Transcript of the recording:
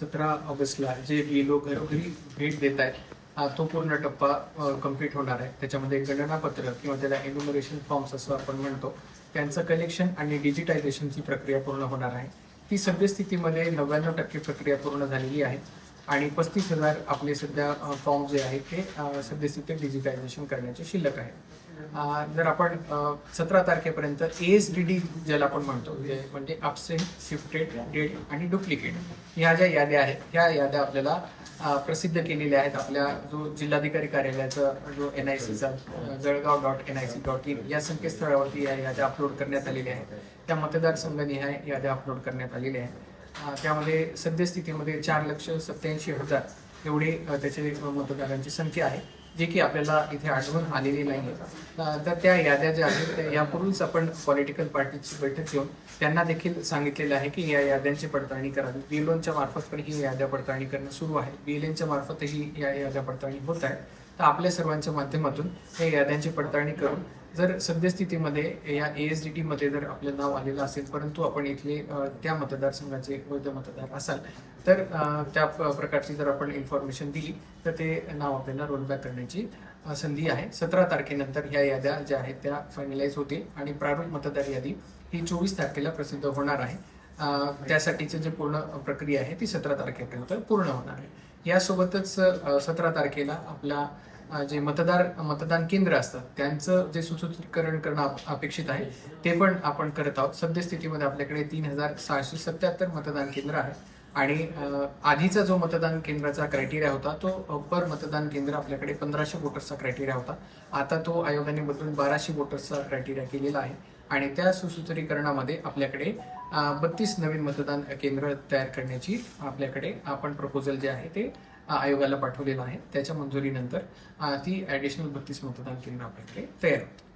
17 ऑगस्टला जे BLO घरोघरी भेट देत आहेत तो पूर्ण टप्पा कंप्लीट होणार आहे। त्याच्यामध्ये गणनापत्र किंवा त्याला एन्युमरेशन फॉर्म्स असं आपण म्हणतो त्यांचं कलेक्शन आणि डिजिटायझेशनची प्रक्रिया पूर्ण होणार आहे। ती सद्यस्थितीमध्ये 99% प्रक्रिया पूर्ण झालेली आहे आणि 35,000 आपले सध्या फॉर्म जे आहेत ते सद्यस्थितीत डिजिटायझेशन करण्याचे शिल्लक आहे। जर आपण 17 तारखेपर्यंत ASDD ज्याला आपण म्हणतो म्हणजे अब्सेंट, शिफ्टेड, डेड आणि डुप्लिकेट ह्या ज्या याद्या आहेत ह्या याद्या आपल्याला प्रसिद्ध केलेल्या आहेत। आपल्या जो जिल्हाधिकारी कार्यालयाचा जो NICचा जळगाव.nic.in या संकेतस्थळावरती या याद्या अपलोड करण्यात आलेल्या आहेत। त्या मतदारसंघनिहाय याद्या अपलोड करण्यात आलेल्या आहेत। त्यामध्ये सद्यस्थितीमध्ये 4,87,000 एवढी त्याचे मतदारांची संख्या आहे, जे की आपल्याला इथे आढळून आलेली नाही। तर त्या याद्या ज्या आहेत त्या यापूर्वीच आपण पॉलिटिकल पार्टीची बैठक घेऊन त्यांना देखील सांगितलेलं आहे की या याद्यांची पडताळणी करावी। BLOच्या मार्फत पण ही याद्या पडताळणी करणं सुरू आहे। BLNच्या मार्फतही या याद्या पडताळणी होत आहे। तर आपल्या सर्वांच्या माध्यमातून या याद्यांची पडताळणी करून जर सद्यस्थितीमध्ये या ASDD मध्ये जर आपलं नाव आलेलं असेल परंतु आपण इथले त्या मतदारसंघाचे वैध मतदार असाल तर त्या प्रकारची जर आपण इन्फॉर्मेशन दिली तर ते नाव आपल्याला रोलबॅक करण्याची संधी आहे। 17 तारखेनंतर ह्या याद्या ज्या आहेत त्या फायनलाइज होतील आणि प्रारूप मतदार यादी ही 24 तारखेला प्रसिद्ध होणार आहे। त्यासाठीची जी पूर्ण प्रक्रिया आहे ती 17 तारखेपर्यंत पूर्ण होणार आहे। यासोबतच 17 तारखेला आपला जे मतदान केंद्र असतात त्यांचं जे सुसूत्रीकरण करणं अपेक्षित आहे ते पण आपण करत आहोत। सद्यस्थितीमध्ये आपल्याकडे 3,677 मतदान केंद्र आहे आणि आधीचा जो मतदान केंद्राचा क्रायटेरिया होता तो पर मतदान केंद्र आपल्याकडे 1500 वोटर्सचा क्रायटेरिया होता। आता तो आयोगाने बदलून 1200 वोटर्सचा क्रायटेरिया केलेला आहे आणि त्या सुसूत्रीकरणामध्ये आपल्याकडे 32 नवीन मतदान केंद्र तयार करण्याची आपल्याकडे आपण प्रपोजल जे आहे ते आयोगाला पाठवलेलं आहे। त्याच्या मंजुरीनंतर ती ॲडिशनल 32 मतदान केंद्र आपल्याकडे तयार होतील।